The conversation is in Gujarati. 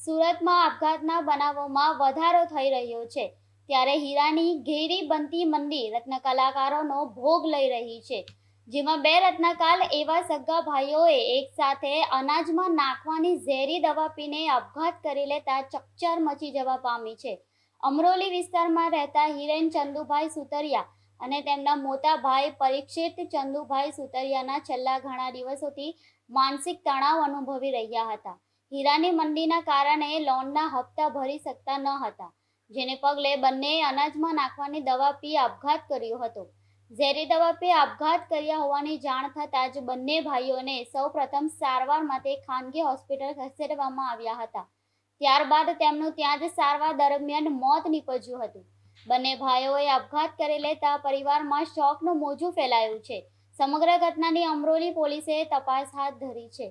સુરતમાં આપઘાતના બનાવોમાં વધારો થઈ રહ્યો છે, ત્યારે હીરાની ઘેરી બનતી મંદી રત્ન કલાકારોનો ભોગ લઈ રહી છે, જેમાં બે રત્નકલાકાર એવા સગા ભાઈઓએ એક સાથે અનાજમાં નાખવાની ઝેરી દવા પીને આપઘાત કરી લેતા ચકચાર મચી જવા પામી છે. અમરોલી વિસ્તારમાં રહેતા હિરેન ચંદુભાઈ સુતરિયા અને તેમના મોટા ભાઈ પરીક્ષિત ચંદુભાઈ સુતરિયાના છેલ્લા ઘણા દિવસોથી માનસિક તણાવ અનુભવી રહ્યા હતા. હીરાની મંદીના કારણે લોનના હપ્તા ભરી શકતા ન હતા, જેને પગલે બંનેએ અનાજમાં નાખવાની દવા પી આપઘાત કર્યો હતો. ઝેરી દવા પી આપઘાત કર્યા હોવાની જાણ થતાં જ બંને ભાઈઓને સૌપ્રથમ સારવાર માટે ખાનગી હોસ્પિટલ ખસેડવામાં આવ્યા હતા. ત્યારબાદ તેમનું ત્યાં જ સારવાર દરમિયાન મોત નીપજ્યું હતું. બંને ભાઈઓએ આપઘાત કરી લેતા પરિવારમાં શોકનું મોજું ફેલાયું છે. સમગ્ર ઘટનાની અમરોલી પોલીસે તપાસ હાથ ધરી છે.